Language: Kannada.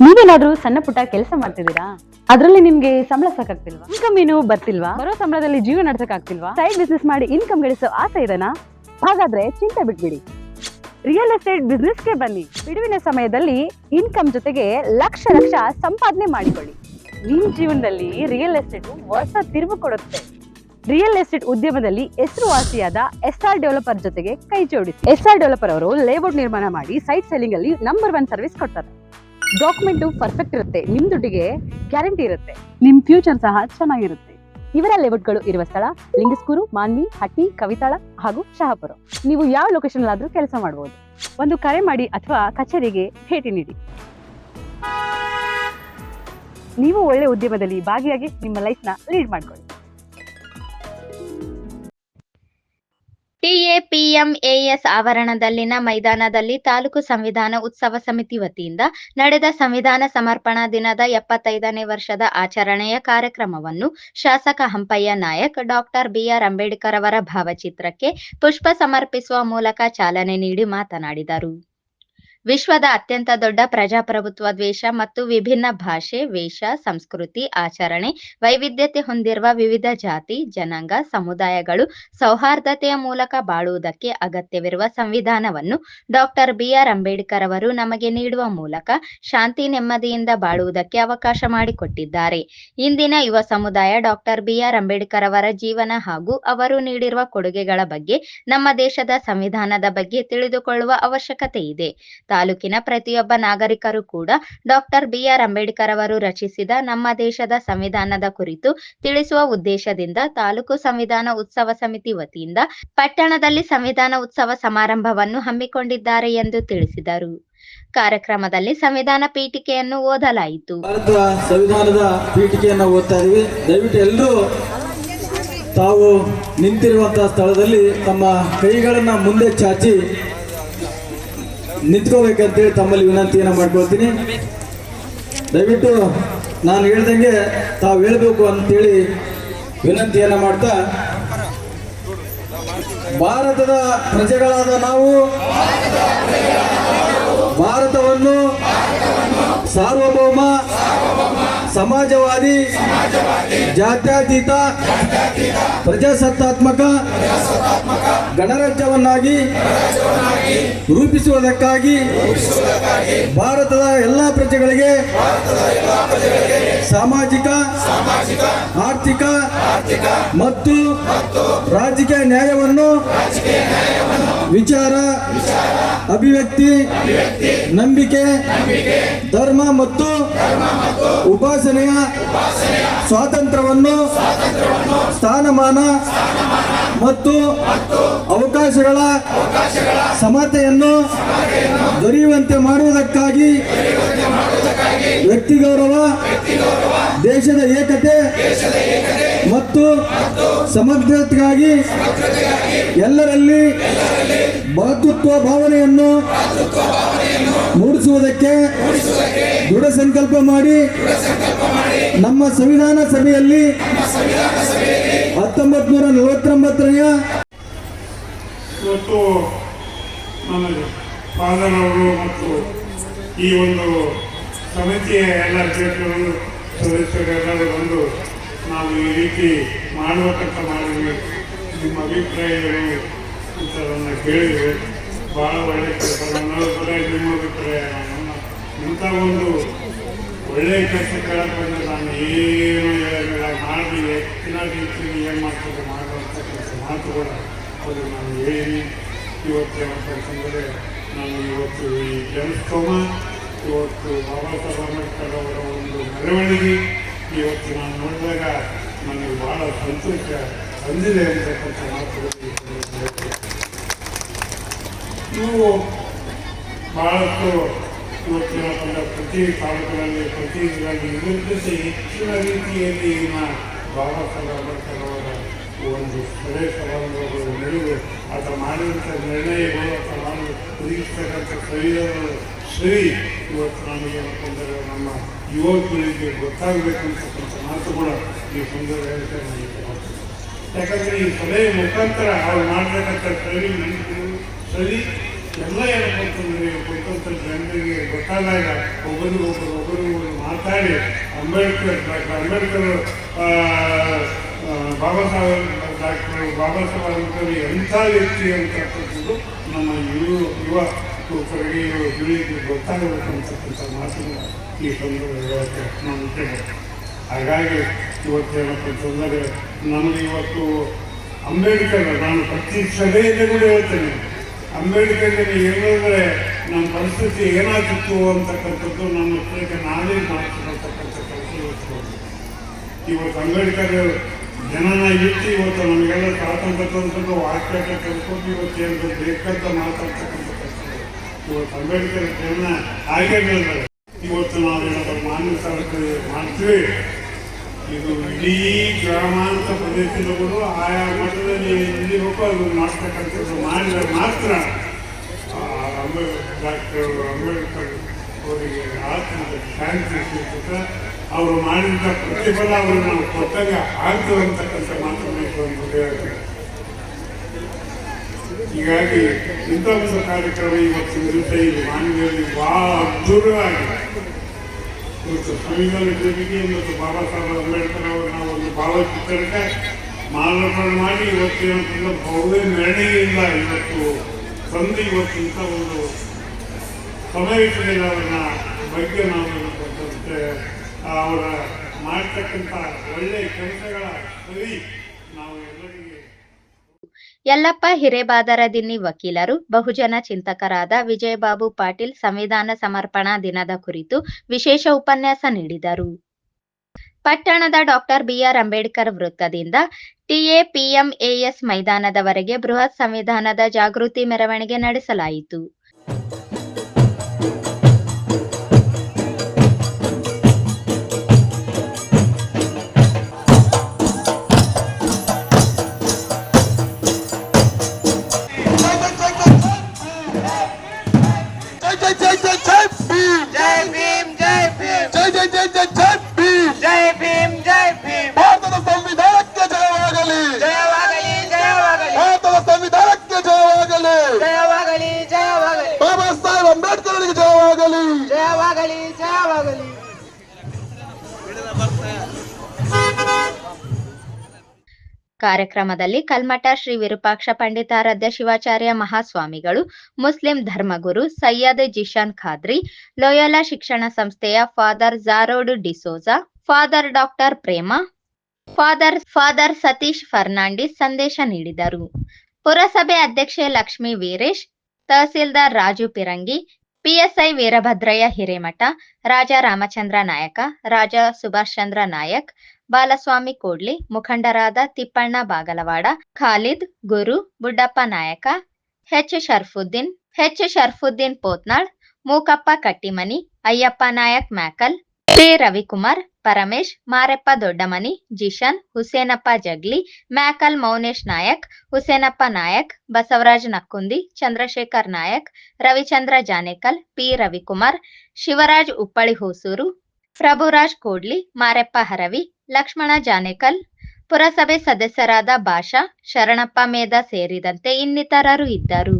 ನೀವೇನಾದ್ರೂ ಸಣ್ಣ ಪುಟ್ಟ ಕೆಲಸ ಮಾಡ್ತಿದ್ದೀರಾ? ಅದ್ರಲ್ಲಿ ನಿಮ್ಗೆ ಸಂಬಳ ಸಾಕಾಗ್ತಿಲ್ವಾ? ಇನ್ಕಮ್ ಏನು ಬರ್ತಿಲ್ವಾ? ಬರೋ ಸಂಬಳದಲ್ಲಿ ಜೀವನ ನಡ್ಸಕ್ ಆಗ್ತಿಲ್ವಾ? ಸೈಡ್ ಬಿಸ್ನೆಸ್ ಮಾಡಿ ಇನ್ಕಮ್ ಗಳಿಸೋ ಆಸೆ ಇದೆನಾ? ಹಾಗಾದ್ರೆ ಚಿಂತೆ ಬಿಟ್ಬಿಡಿ, ರಿಯಲ್ ಎಸ್ಟೇಟ್ ಬಿಸ್ನೆಸ್ಗೆ ಬನ್ನಿ. ಬಿಡುವಿನ ಸಮಯದಲ್ಲಿ ಇನ್ಕಮ್ ಜೊತೆಗೆ ಲಕ್ಷ ಲಕ್ಷ ಸಂಪಾದನೆ ಮಾಡಿಕೊಳ್ಳಿ. ನಿಮ್ ಜೀವನದಲ್ಲಿ ರಿಯಲ್ ಎಸ್ಟೇಟ್ ಹೊಸ ತಿರುವು ಕೊಡುತ್ತೆ. ರಿಯಲ್ ಎಸ್ಟೇಟ್ ಉದ್ಯಮದಲ್ಲಿ ಹೆಸರುವಾಸಿಯಾದ ಎಸ್ಆರ್ ಡೆವಲಪರ್ ಜೊತೆಗೆ ಕೈ ಜೋಡಿಸಿ. ಎಸ್ಆರ್ ಡೆವಲಪರ್ ಅವರು ಲೇಔಟ್ ನಿರ್ಮಾಣ ಮಾಡಿ ಸೈಟ್ ಸೆಲ್ಲಿಂಗ್ ಅಲ್ಲಿ ನಂಬರ್ 1 ಸರ್ವಿಸ್ ಕೊಡ್ತಾರೆ. ಡಾಕ್ಯುಮೆಂಟ್ ಪರ್ಫೆಕ್ಟ್ ಇರುತ್ತೆ, ನಿಮ್ ದುಡ್ಡಿಗೆ ಗ್ಯಾರಂಟಿ ಇರುತ್ತೆ, ನಿಮ್ ಫ್ಯೂಚರ್ ಸಹ ಚೆನ್ನಾಗಿರುತ್ತೆ. ಇವರ ಲೇಔಟ್ಗಳು ಇರುವ ಸ್ಥಳ ಲಿಂಗಸ್ಕೂರು, ಮಾನ್ವಿ, ಹಟ್ಟಿ, ಕವಿತಾಳ ಹಾಗೂ ಶಹಾಪುರ. ನೀವು ಯಾವ ಲೊಕೇಶನ್ ಆದ್ರೂ ಕೆಲಸ ಮಾಡಬಹುದು. ಒಂದು ಕರೆ ಮಾಡಿ ಅಥವಾ ಕಚೇರಿಗೆ ಭೇಟಿ ನೀಡಿ. ನೀವು ಒಳ್ಳೆ ಉದ್ಯಮದಲ್ಲಿ ಭಾಗಿಯಾಗಿ ನಿಮ್ಮ ಲೈಫ್ ನ ಲೀಡ್ ಮಾಡ್ಕೊಳ್ಳಿ. ಟಿಎಪಿಎಂಎಎಸ್ ಆವರಣದಲ್ಲಿನ ಮೈದಾನದಲ್ಲಿ ತಾಲೂಕು ಸಂವಿಧಾನ ಉತ್ಸವ ಸಮಿತಿ ವತಿಯಿಂದ ನಡೆದ ಸಂವಿಧಾನ ಸಮರ್ಪಣಾ ದಿನದ 75ನೇ ವರ್ಷದ ಆಚರಣೆಯ ಕಾರ್ಯಕ್ರಮವನ್ನು ಶಾಸಕ ಹಂಪಯ್ಯ ನಾಯಕ್ ಡಾಕ್ಟರ್ ಬಿಆರ್ ಅಂಬೇಡ್ಕರ್ ಅವರ ಭಾವಚಿತ್ರಕ್ಕೆ ಪುಷ್ಪ ಸಮರ್ಪಿಸುವ ಮೂಲಕ ಚಾಲನೆ ನೀಡಿ ಮಾತನಾಡಿದರು. ವಿಶ್ವದ ಅತ್ಯಂತ ದೊಡ್ಡ ಪ್ರಜಾಪ್ರಭುತ್ವ ದ್ವೇಷ ಮತ್ತು ವಿಭಿನ್ನ ಭಾಷೆ, ವೇಷ, ಸಂಸ್ಕೃತಿ, ಆಚರಣೆ, ವೈವಿಧ್ಯತೆ ಹೊಂದಿರುವ ವಿವಿಧ ಜಾತಿ, ಜನಾಂಗ, ಸಮುದಾಯಗಳು ಸೌಹಾರ್ದತೆಯ ಮೂಲಕ ಬಾಳುವುದಕ್ಕೆ ಅಗತ್ಯವಿರುವ ಸಂವಿಧಾನವನ್ನು ಡಾಕ್ಟರ್ ಬಿಆರ್ ಅಂಬೇಡ್ಕರ್ ಅವರು ನಮಗೆ ನೀಡುವ ಮೂಲಕ ಶಾಂತಿ ನೆಮ್ಮದಿಯಿಂದ ಬಾಳುವುದಕ್ಕೆ ಅವಕಾಶ ಮಾಡಿಕೊಟ್ಟಿದ್ದಾರೆ. ಇಂದಿನ ಯುವ ಸಮುದಾಯ ಡಾಕ್ಟರ್ ಬಿಆರ್ ಅಂಬೇಡ್ಕರ್ ಅವರ ಜೀವನ ಹಾಗೂ ಅವರು ನೀಡಿರುವ ಕೊಡುಗೆಗಳ ಬಗ್ಗೆ, ನಮ್ಮ ದೇಶದ ಸಂವಿಧಾನದ ಬಗ್ಗೆ ತಿಳಿದುಕೊಳ್ಳುವ ಅವಶ್ಯಕತೆ ಇದೆ. ತಾಲೂಕಿನ ಪ್ರತಿಯೊಬ್ಬ ನಾಗರಿಕರು ಕೂಡ ಡಾಕ್ಟರ್ ಬಿಆರ್ ಅಂಬೇಡ್ಕರ್ ಅವರು ರಚಿಸಿದ ನಮ್ಮ ದೇಶದ ಸಂವಿಧಾನದ ಕುರಿತು ತಿಳಿಸುವ ಉದ್ದೇಶದಿಂದ ತಾಲೂಕು ಸಂವಿಧಾನ ಉತ್ಸವ ಸಮಿತಿ ವತಿಯಿಂದ ಪಟ್ಟಣದಲ್ಲಿ ಸಂವಿಧಾನ ಉತ್ಸವ ಸಮಾರಂಭವನ್ನು ಹಮ್ಮಿಕೊಂಡಿದ್ದಾರೆ ಎಂದು ತಿಳಿಸಿದರು. ಕಾರ್ಯಕ್ರಮದಲ್ಲಿ ಸಂವಿಧಾನ ಪೀಠಿಕೆಯನ್ನು ಓದಲಾಯಿತು. ಭಾರತದ ಸಂವಿಧಾನದ ಪೀಠಿಕೆಯನ್ನು ಓದ್ತಾ ಇದೀವಿ. ದಯವಿಟ್ಟು ಎಲ್ಲರೂ ತಾವು ನಿಂತಿರುವಂತಹ ಸ್ಥಳದಲ್ಲಿ ತಮ್ಮ ಕೈಗಳನ್ನ ಮುಂದೆ ಚಾಚಿ ನಿಂತ್ಕೋಬೇಕಂತೇಳಿ ತಮ್ಮಲ್ಲಿ ವಿನಂತಿಯನ್ನು ಮಾಡ್ಕೊಳ್ತೀನಿ. ದಯವಿಟ್ಟು ನಾನು ಹೇಳ್ದಂಗೆ ತಾವು ಹೇಳ್ಬೇಕು ಅಂತೇಳಿ ವಿನಂತಿಯನ್ನು ಮಾಡ್ತಾ, ಭಾರತದ ಪ್ರಜೆಗಳಾದ ನಾವು ಭಾರತವನ್ನು ಸಾರ್ವಭೌಮ, ಸಮಾಜವಾದಿ, ಜಾತ್ಯತೀತ, ಪ್ರಜಾಸತ್ತಾತ್ಮಕ ಗಣರಾಜ್ಯವನ್ನಾಗಿ ರೂಪಿಸುವುದಕ್ಕಾಗಿ ಭಾರತದ ಎಲ್ಲ ಪ್ರಜೆಗಳಿಗೆ ಸಾಮಾಜಿಕ, ಆರ್ಥಿಕ ಮತ್ತು ರಾಜಕೀಯ ನ್ಯಾಯವನ್ನು ವಿಚಾರ, ಅಭಿವ್ಯಕ್ತಿ, ನಂಬಿಕೆ, ಧರ್ಮ ಮತ್ತು ಉಪಾಸನೆಯ ಸ್ವಾತಂತ್ರ್ಯವನ್ನು, ಸ್ಥಾನಮಾನ ಮತ್ತು ಅವಕಾಶಗಳ ಸಮತೆಯನ್ನು ದೊರೆಯುವಂತೆ ಮಾಡುವುದಕ್ಕಾಗಿ ವ್ಯಕ್ತಿ ಗೌರವ, ದೇಶದ ಏಕತೆ ಮತ್ತು ಸಮಗ್ರತೆಗಾಗಿ ಎಲ್ಲರಲ್ಲಿ ಭಾತೃತ್ವ ಭಾವನೆಯನ್ನು ಮೂಡಿಸುವುದಕ್ಕೆ ದೃಢ ಸಂಕಲ್ಪ ಮಾಡಿ ನಮ್ಮ ಸಂವಿಧಾನ ಸಭೆಯಲ್ಲಿ 1949ನೇ ಇವತ್ತು ನಮಗೆ ಫಾದರ್ ಅವರು ಮತ್ತು ಈ ಒಂದು ಸಮಿತಿಯ ಎಲ್ಲ ಅಧ್ಯಕ್ಷರು, ಸದಸ್ಯರೆಲ್ಲರೂ ಬಂದು ನಾವು ಈ ರೀತಿ ಮಾಡಬೇಕಂತ ಮಾಡಿದ್ವಿ, ನಿಮ್ಮ ಅಭಿಪ್ರಾಯಗಳು ಇಂಥದನ್ನು ಕೇಳಿದ್ವಿ. ಭಾಳ ಒಳ್ಳೆಯ ಕೆಲಸ. ನನ್ನ ಅಭಿಪ್ರಾಯ, ನಿಮ್ಮ ಅಭಿಪ್ರಾಯ, ಇಂಥ ಒಂದು ಒಳ್ಳೆಯ ಕೆಲಸ ಕೇಳಕ್ಕೆ ಬಂದರೆ ನಾನು ಏನು ಹೇಳಬೇಡ, ಮಾಡಿ ಹೆಚ್ಚಿನ ರೀತಿಯಲ್ಲಿ ಏನು ಮಾಡ್ತಾರೆ ಮಾಡುವಂಥ ಕೆಲಸ ಮಾತುಗಳು ಅದು ನಾನು ಹೇಳಿ ಇವತ್ತು ಏನಂತಂದರೆ ನಾನು ಇವತ್ತು ಈ ಜನಸ್ತೋಮ, ಇವತ್ತು ಬಾಬಾ ಸಾಹೇಬ್ ಅಂಬೇಡ್ಕರ್ ಅವರ ಒಂದು ಮೆರವಣಿಗೆ ಇವತ್ತು ನಾನು ನೋಡಿದಾಗ ನನಗೆ ಭಾಳ ಸಂತೋಷ ತಂದಿದೆ ಅಂತಕ್ಕಂಥ ಮಾತುಗಳು. ನೀವು ಭಾಳಷ್ಟು ಇವತ್ತಿನ ಪ್ರತಿ ತಾಲೂಕಿನಲ್ಲಿ, ಪ್ರತಿ ಇದರಲ್ಲಿ ಇದಕ್ಕಿಂತ ಹೆಚ್ಚಿನ ರೀತಿಯಲ್ಲಿ ಬಾಬಾ ಸಾಹೇಬ್ ಅಂಬೇಡ್ಕರ್ ಅವರ ಒಂದು ಸಭೆ ಸಮಾರಂಭಗಳು ನಡೆದು ಆತ ಮಾಡಿದಂಥ ನಿರ್ಣಯಗಳು, ಆತ ಮಾಡಿ ಒದಗಿಸ್ತಕ್ಕಂಥ ಸರಿ ಇವತ್ತು ನಮಗೇನಂತಂದರೆ ನಮ್ಮ ಯುವಕರಿಗೆ ಗೊತ್ತಾಗಬೇಕಂತಕ್ಕಂಥ ಮಾತು ಕೂಡ ಈ ಸಂದರ್ಭ ಹೇಳ್ತಾರೆ ನನಗೆ. ಯಾಕಂದರೆ ಈ ಸಭೆಯ ಮುಖಾಂತರ ಅವ್ರು ಮಾಡತಕ್ಕಂಥ ಸರಿ ಎಲ್ಲ ಏನಪ್ಪಂತಂದ್ರೆ ಕುರಿತಂತ ಜನರಿಗೆ ಗೊತ್ತಾದಾಗ ಒಬ್ಬರಿಗೊಬ್ಬರು ಮಾತಾಡಿ ಡಾಕ್ಟರ್ ಅಂಬೇಡ್ಕರ್ ಬಾಬಾ ಸಾಹೇಬ್ ಅಂಬೇಡ್ಕರ್ ಎಂಥ ವ್ಯಕ್ತಿ ಅಂತಕ್ಕಂಥದ್ದು ನಮ್ಮ ಯುವಕರಿಗೆ ಪೀಳಿಗೆ ಗೊತ್ತಾಗಬೇಕಂತಕ್ಕಂಥ ಮಾತನ್ನು ಈ ಸಂದರ್ಭಕ್ಕೆ ನಾನು ಕೇಳ್ಬೋದು. ಹಾಗಾಗಿ ಇವತ್ತೇನಪ್ಪಂತಂದರೆ ನಮಗೆ ಇವತ್ತು ಅಂಬೇಡ್ಕರ್, ನಾನು ಪ್ರತಿ ಸಭೆಯಲ್ಲಿ ಕೂಡ ಹೇಳ್ತೇನೆ, ಅಂಬೇಡ್ಕರ್ಗೆ ಹೇಳಿದ್ರೆ ನಮ್ಮ ಪರಿಸ್ಥಿತಿ ಏನಾಗ್ತಿತ್ತು ಅಂತಕ್ಕಂಥದ್ದು ನಮ್ಮ ಹತ್ರಕ್ಕೆ ನಾವೇ ಮಾಡ್ತಿರ್ತಕ್ಕಂಥ ಕೆಲಸ ಇವತ್ತು ಅಂಬೇಡ್ಕರ್ ಜನನ ಇಟ್ಟು ಇವತ್ತು ನಮಗೆಲ್ಲ ಸ್ವಾತಂತ್ರ್ಯ ತಂದು ವಾಕ್ಯ ಕಲ್ಕೊಂಡು ಇವತ್ತು ಏನು ಬೇಕಾದ ಮಾತಾಡ್ತಕ್ಕಂಥ ಕೆಲಸ ಇವತ್ತು ಅಂಬೇಡ್ಕರ್ ಜನ ಹಾಗೆ ಹೇಳಿದ್ದಾರೆ. ಇವತ್ತು ನಾವೇನಾದ್ರು ಮಾನ್ಯ ಸರ್ಕಾರ ಮಾಡ್ತೀವಿ, ಇದು ಇಡೀ ಗ್ರಾಮಾಂತರ ಪ್ರದೇಶದವರು ಆಯಾ ಮಟ್ಟದಲ್ಲಿ ಎಲ್ಲಿ ಹೋಗೋ ಅದು ಮಾಡ್ತಕ್ಕಂಥದ್ದು ಮಾಡಿದರೆ ಮಾತ್ರ ಡಾಕ್ಟರ್ ಅಂಬೇಡ್ಕರ್ ಅವರಿಗೆ ಆತ್ಮದ ಶಾಂತಿ ಸಿಗ್ತದೆ. ಅವರು ಮಾಡಿದ ಪ್ರತಿಫಲ ಅವರು ನಾವು ಕೊಟ್ಟಾಗ ಆಗ್ತದೆ ಅಂತಕ್ಕಂಥ ಮಾತನಾಡಬೇಕು ಅಂತ ಹೇಳ್ತಾರೆ. ಹೀಗಾಗಿ ಇಂಥ ಒಂದು ಕಾರ್ಯಕ್ರಮ ಇವತ್ತಿನ ದಿವಸ ಇದು ಮಾನವೀಯರಲ್ಲಿ ಬಹಳ ಅದ್ಭುತವಾಗಿದೆ. ಇವತ್ತು ಸಂವಿಧಾನ ಜೊತೆಗೆ ಮತ್ತು ಬಾಬಾ ಸಾಹೇಬ್ ಅಂಬೇಡ್ಕರ್ ಅವರನ್ನ ಒಂದು ಭಾವಚಿತ್ರಕ್ಕೆ ಮಾಲಾರ್ಪಣೆ ಮಾಡಿ ಇವತ್ತೇನಂತಂದ್ರೆ ಭವ್ಯ ಮೆರವಣಿಗೆಯಿಂದ ಇವತ್ತು ತಂದು ಇವತ್ತು ಇಂಥ ಒಂದು ಸಮಯದಲ್ಲಿ ಅವರನ್ನ ಬಗ್ಗೆ ನಾವು ಏನಂತಂದ್ರೆ ಅವರ ಮಾಡ್ತಕ್ಕಂಥ ಒಳ್ಳೆಯ ಕೆಲಸಗಳ ಸರಿ ನಾವು ಎಲ್ಲರಿಗೆ ಯಲ್ಲಪ್ಪ ಹಿರೇಬಾದರದಿನ್ನಿ ವಕೀಲರು ಬಹುಜನ ಚಿಂತಕರಾದ ವಿಜಯಬಾಬು ಪಾಟೀಲ್ ಸಂವಿಧಾನ ಸಮರ್ಪಣಾ ದಿನದ ಕುರಿತು ವಿಶೇಷ ಉಪನ್ಯಾಸ ನೀಡಿದರು. ಪಟ್ಟಣದ ಡಾಕ್ಟರ್ ಬಿಆರ್ ಅಂಬೇಡ್ಕರ್ ವೃತ್ತದಿಂದ ಟಿಎಪಿಎಂಎಎಸ್ ಮೈದಾನದವರೆಗೆ ಬೃಹತ್ ಸಂವಿಧಾನದ ಜಾಗೃತಿ ಮೆರವಣಿಗೆ ನಡೆಸಲಾಯಿತು. ಭಾರತದ ಸಂವಿಧಾನಕ್ಕೆ ಜಯವಾಗಲಿ, ಜಯವಾಗಲಿ, ಜಯವಾಗಲಿ. ಭಾರತದ ಸಂವಿಧಾನಕ್ಕೆ ಜಯವಾಗಲಿ, ಜಯವಾಗಲಿ, ಜಯವಾಗಲಿ. ಬಾಬಾ ಸಾಹೇಬ್ ಅಂಬೇಡ್ಕರ್ಗೆ ಜಯವಾಗಲಿ, ಜಯವಾಗಲಿ, ಜಯವಾಗಲಿ. ಕಾರ್ಯಕ್ರಮದಲ್ಲಿ ಕಲ್ಮಠ ಶ್ರೀ ವಿರೂಪಾಕ್ಷ ಪಂಡಿತಾರಾಧ್ಯ ಶಿವಾಚಾರ್ಯ ಮಹಾಸ್ವಾಮಿಗಳು, ಮುಸ್ಲಿಂ ಧರ್ಮಗುರು ಸೈಯದ್ ಜಿಶಾನ್ ಖಾದ್ರಿ, ಲೋಯೋಲಾ ಶಿಕ್ಷಣ ಸಂಸ್ಥೆಯ ಫಾದರ್ ಜಾರೋಡ್ ಡಿಸೋಜಾ, ಫಾದರ್ ಡಾಕ್ಟರ್ ಪ್ರೇಮ, ಫಾದರ್ ಸತೀಶ್ ಫರ್ನಾಂಡಿಸ್ ಸಂದೇಶ ನೀಡಿದರು. ಪುರಸಭೆ ಅಧ್ಯಕ್ಷೆ ಲಕ್ಷ್ಮೀ ವೀರೇಶ್, ತಹಸೀಲ್ದಾರ್ ರಾಜು ಪಿರಂಗಿ, ಪಿಎಸ್ಐ ವೀರಭದ್ರಯ್ಯ ಹಿರೇಮಠ, ರಾಜ ರಾಮಚಂದ್ರ ನಾಯಕ, ರಾಜ ಸುಭಾಷ್ ಚಂದ್ರ ನಾಯಕ್, ಬಾಲಸ್ವಾಮಿ ಕೋಡ್ಲಿ, ಮುಖಂಡರಾದ Tippanna Bagalwad, Khalid, Guru, Buddappa Nayaka, H Sharfuddin Potnal, Mookappa Kattimani, Ayyappa Nayak Mykal, T Ravikumar, Paramesh, Mareppa Doddamani, Jishan, Husenappa Jagli, Mykal Mounesh Nayak, Husenappa Nayak, Basavaraj Nakkundi, Chandrashekhar Nayak, Ravichandra Janekal, P Ravikumar, Shivaraj Uppali Hosur, Prabhuraj Kodli, Mareppa Haravi, Lakshmana Janekal, ಪುರಸಭೆ ಸದಸ್ಯರಾದ ಭಾಷಾ, ಶರಣಪ್ಪ ಮೇಧ ಸೇರಿದಂತೆ ಇನ್ನಿತರರು ಇದ್ದರು.